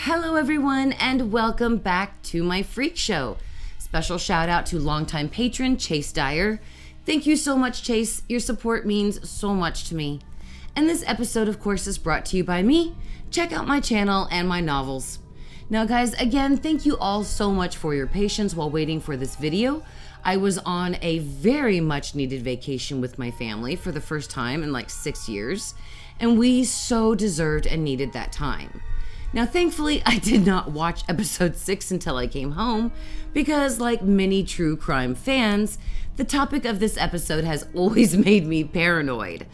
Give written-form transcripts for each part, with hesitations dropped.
Hello everyone and welcome back to my freak show. Special shout out to longtime patron Chase Dyer. Thank you so much, Chase. Your support means so much to me. And this episode, of course, is brought to you by me. Check out my channel and my novels. Now guys, again, thank you all so much for your patience while waiting for this video. I was on a very much needed vacation with my family for the first time in like 6 years, and we so deserved and needed that time. Now, thankfully, I did not watch episode 6 until I came home because, like many true crime fans, the topic of this episode has always made me paranoid.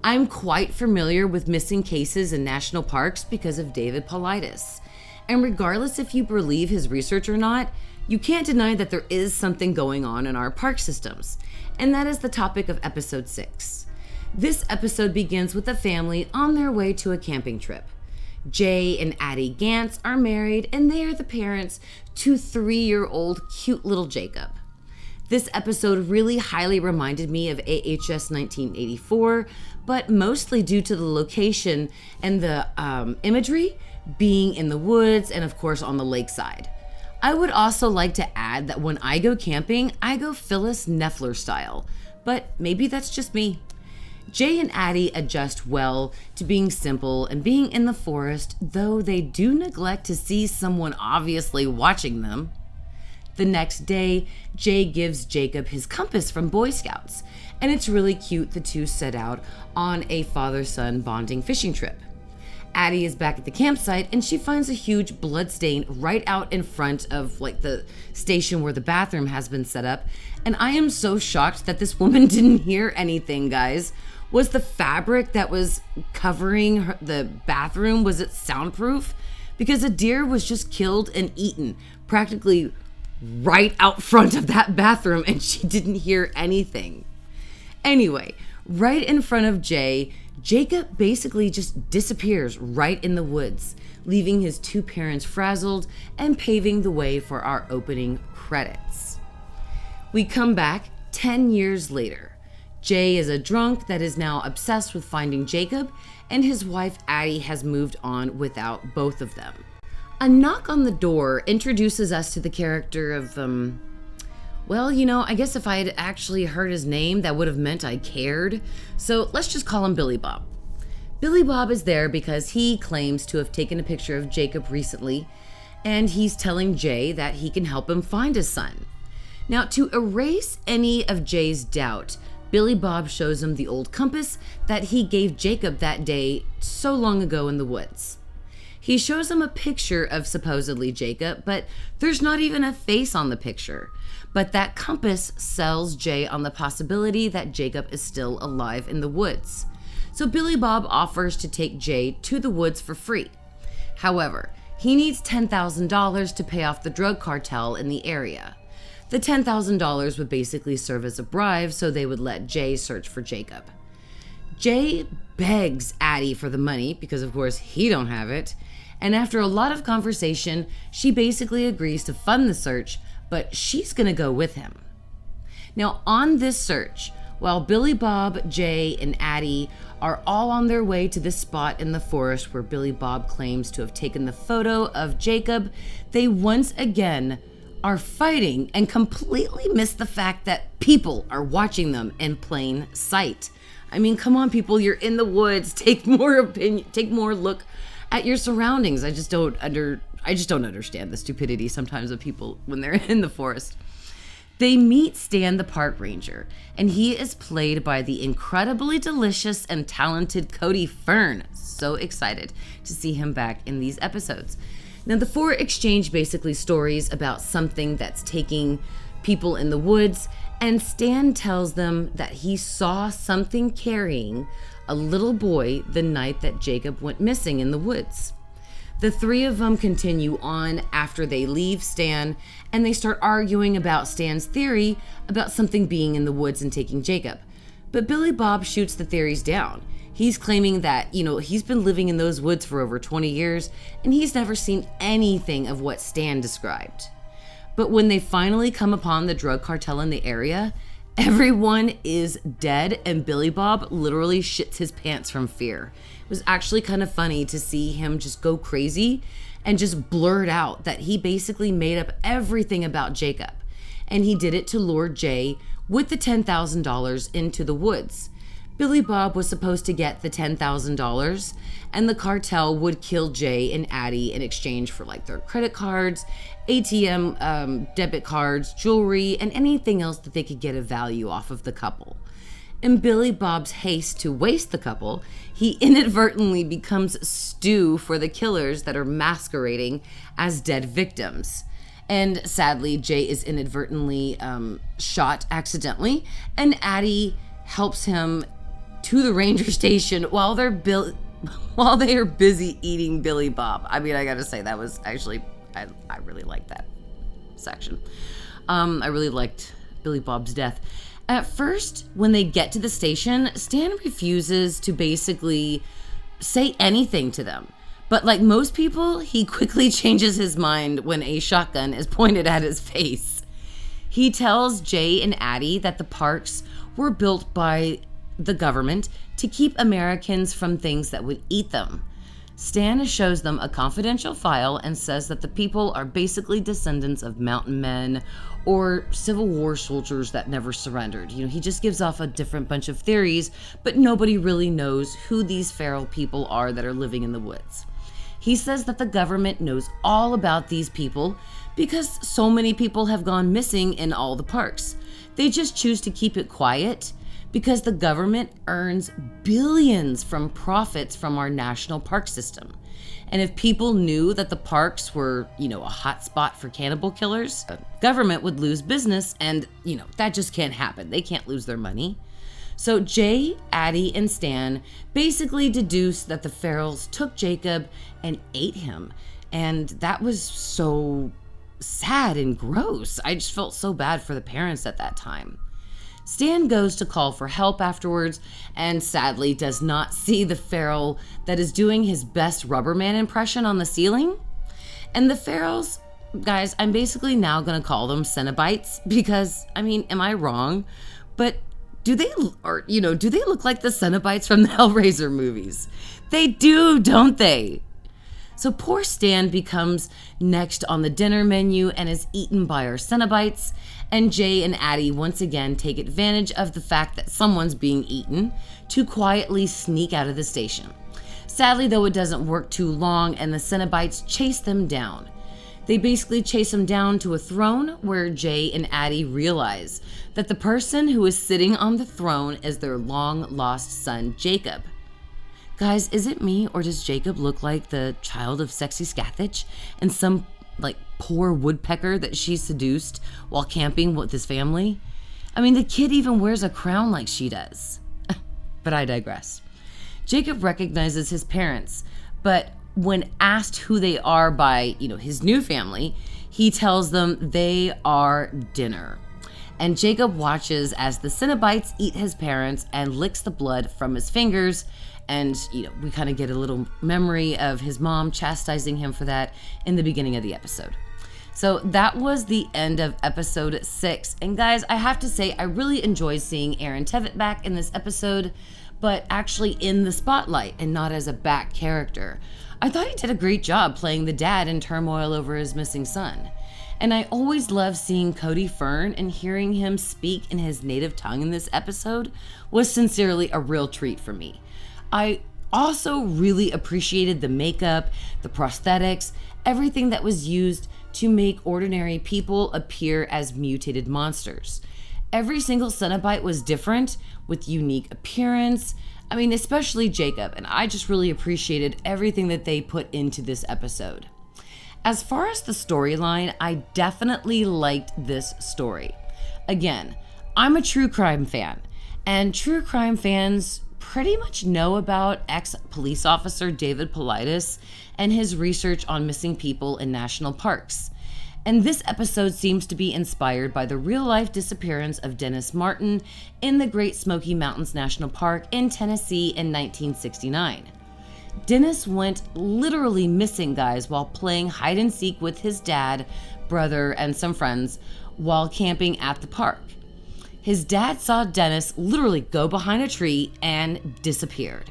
I'm quite familiar with missing cases in national parks because of David Paulides. And regardless if you believe his research or not, you can't deny that there is something going on in our park systems. And that is the topic of episode 6. This episode begins with a family on their way to a camping trip. Jay and Addie Gantz are married, and they are the parents to 3-year-old cute little Jacob. This episode really highly reminded me of AHS 1984, but mostly due to the location and the imagery being in the woods and, of course, on the lakeside. I would also like to add that when I go camping, I go Phyllis Neffler style, but maybe that's just me. Jay and Addie adjust well to being simple and being in the forest, though they do neglect to see someone obviously watching them. The next day, Jay gives Jacob his compass from Boy Scouts, and it's really cute the two set out on a father-son bonding fishing trip. Addie is back at the campsite and she finds a huge blood stain right out in front of like the station where the bathroom has been set up, and I am so shocked that this woman didn't hear anything, guys. Was the fabric that was covering the bathroom, was it soundproof? Because a deer was just killed and eaten practically right out front of that bathroom and she didn't hear anything. Anyway, right in front of Jay, Jacob basically just disappears right in the woods, leaving his two parents frazzled and paving the way for our opening credits. We come back 10 years later. Jay is a drunk that is now obsessed with finding Jacob, and his wife Addie has moved on without both of them. A knock on the door introduces us to the character of, I guess if I had actually heard his name, that would have meant I cared. So let's just call him Billy Bob. Billy Bob is there because he claims to have taken a picture of Jacob recently, and he's telling Jay that he can help him find his son. Now, to erase any of Jay's doubt, Billy Bob shows him the old compass that he gave Jacob that day so long ago in the woods. He shows him a picture of supposedly Jacob, but there's not even a face on the picture. But that compass sells Jay on the possibility that Jacob is still alive in the woods. So Billy Bob offers to take Jay to the woods for free. However, he needs $10,000 to pay off the drug cartel in the area. The $10,000 would basically serve as a bribe so they would let Jay search for Jacob. Jay begs Addie for the money because of course he don't have it, and after a lot of conversation, she basically agrees to fund the search, but she's gonna go with him. Now on this search, while Billy Bob, Jay, and Addie are all on their way to this spot in the forest where Billy Bob claims to have taken the photo of Jacob, they once again are fighting and completely miss the fact that people are watching them in plain sight. I mean, come on, people, you're in the woods. Take more look at your surroundings. I just don't understand the stupidity sometimes of people when they're in the forest. They meet Stan the park ranger, and he is played by the incredibly delicious and talented Cody Fern. So excited to see him back in these episodes. Now, the four exchange basically stories about something that's taking people in the woods, and Stan tells them that he saw something carrying a little boy the night that Jacob went missing in the woods. The three of them continue on after they leave Stan, and they start arguing about Stan's theory about something being in the woods and taking Jacob. But Billy Bob shoots the theories down. He's claiming that, he's been living in those woods for over 20 years and he's never seen anything of what Stan described. But when they finally come upon the drug cartel in the area, everyone is dead and Billy Bob literally shits his pants from fear. It was actually kind of funny to see him just go crazy and just blurred out that he basically made up everything about Jacob. And he did it to lure Jay with the $10,000 into the woods. Billy Bob was supposed to get the $10,000, and the cartel would kill Jay and Addie in exchange for like their credit cards, ATM debit cards, jewelry, and anything else that they could get a value off of the couple. In Billy Bob's haste to waste the couple, he inadvertently becomes stew for the killers that are masquerading as dead victims. And sadly, Jay is inadvertently shot accidentally, and Addie helps him to the ranger station while they are busy eating Billy Bob. I mean, I gotta say, that was actually, I really liked that section. I really liked Billy Bob's death. At first, when they get to the station, Stan refuses to basically say anything to them. But like most people, he quickly changes his mind when a shotgun is pointed at his face. He tells Jay and Addie that the parks were built by the government to keep Americans from things that would eat them. Stan shows them a confidential file and says that the people are basically descendants of mountain men or Civil War soldiers that never surrendered. You know, he just gives off a different bunch of theories, but nobody really knows who these feral people are that are living in the woods. He says that the government knows all about these people because so many people have gone missing in all the parks. They just choose to keep it quiet because the government earns billions from profits from our national park system. And if people knew that the parks were, a hot spot for cannibal killers, the government would lose business, and, that just can't happen. They can't lose their money. So Jay, Addie, and Stan basically deduce that the ferals took Jacob and ate him. And that was so sad and gross. I just felt so bad for the parents at that time. Stan goes to call for help afterwards and sadly does not see the feral that is doing his best Rubberman impression on the ceiling. And the ferals, guys, I'm basically now going to call them Cenobites because, am I wrong? But do they look like the Cenobites from the Hellraiser movies? They do, don't they? So poor Stan becomes next on the dinner menu and is eaten by our Cenobites. And Jay and Addie once again take advantage of the fact that someone's being eaten to quietly sneak out of the station. Sadly, though, it doesn't work too long and the Cenobites chase them down. They basically chase them down to a throne where Jay and Addie realize that the person who is sitting on the throne is their long-lost son, Jacob. Guys, is it me or does Jacob look like the child of Sexy Scathach and some poor woodpecker that she seduced while camping with his family? The kid even wears a crown like she does. But I digress. Jacob recognizes his parents, but when asked who they are by, his new family, he tells them they are dinner. And Jacob watches as the Cenobites eat his parents and licks the blood from his fingers. And, we kind of get a little memory of his mom chastising him for that in the beginning of the episode. So that was the end of episode 6. And guys, I have to say, I really enjoyed seeing Aaron Tveit back in this episode, but actually in the spotlight and not as a back character. I thought he did a great job playing the dad in turmoil over his missing son. And I always love seeing Cody Fern, and hearing him speak in his native tongue in this episode was sincerely a real treat for me. I also really appreciated the makeup, the prosthetics, everything that was used to make ordinary people appear as mutated monsters. Every single Cenobite was different with unique appearance. Especially Jacob, and I just really appreciated everything that they put into this episode. As far as the storyline, I definitely liked this story. Again, I'm a true crime fan, and true crime fans pretty much know about ex-police officer David Paulides and his research on missing people in national parks. And this episode seems to be inspired by the real-life disappearance of Dennis Martin in the Great Smoky Mountains National Park in Tennessee in 1969. Dennis went literally missing, guys, while playing hide and seek with his dad, brother, and some friends while camping at the park. His dad saw Dennis literally go behind a tree and disappeared.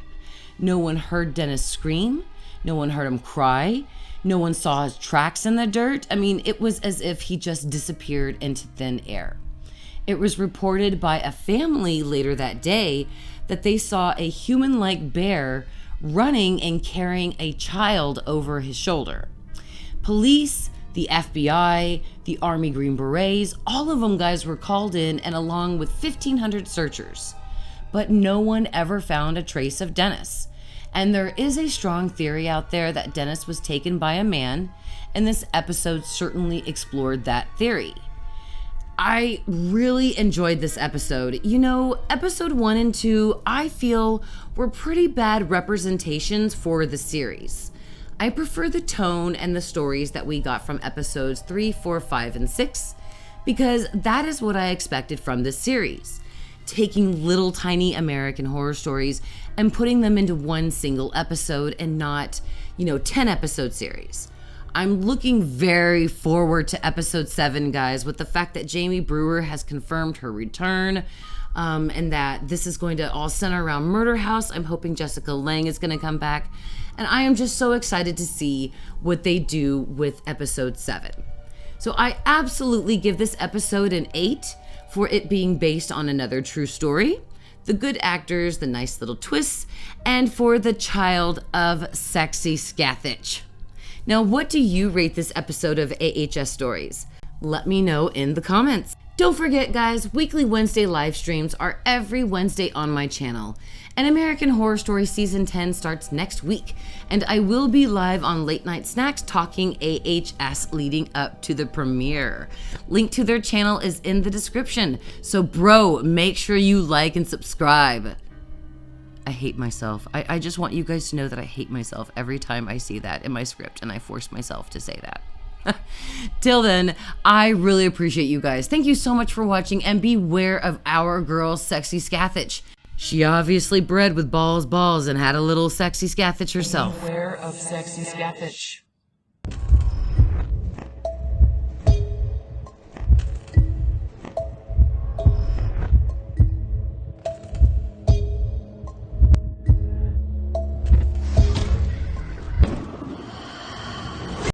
No one heard Dennis scream. No one heard him cry. No one saw his tracks in the dirt. I mean, it was as if he just disappeared into thin air. It was reported by a family later that day that they saw a human-like bear running and carrying a child over his shoulder. Police, the FBI, the Army Green Berets, all of them guys were called in, and along with 1,500 searchers. But no one ever found a trace of Dennis. And there is a strong theory out there that Dennis was taken by a man, and this episode certainly explored that theory. I really enjoyed this episode. You know, episode 1 and 2, I feel, were pretty bad representations for the series. I prefer the tone and the stories that we got from episodes 3, 4, 5, and 6, because that is what I expected from this series. Taking little tiny American horror stories and putting them into one single episode and not, 10 episode series. I'm looking very forward to episode 7, guys, with the fact that Jamie Brewer has confirmed her return, and that this is going to all center around Murder House. I'm hoping Jessica Lange is going to come back, and I am just so excited to see what they do with episode 7. So I absolutely give this episode an 8 for it being based on another true story, the good actors, the nice little twists, and for the child of sexy Scathach. Now, what do you rate this episode of AHS Stories? Let me know in the comments. Don't forget, guys, weekly Wednesday live streams are every Wednesday on my channel. And American Horror Story Season 10 starts next week, and I will be live on Late Night Snacks talking AHS leading up to the premiere. Link to their channel is in the description, so bro, make sure you like and subscribe. I hate myself. I just want you guys to know that I hate myself every time I see that in my script, and I force myself to say that. Till then, I really appreciate you guys. Thank you so much for watching, and beware of our girl, Sexy Scathach. She obviously bred with balls and had a little Sexy Scathach herself. Beware of Sexy Scathach.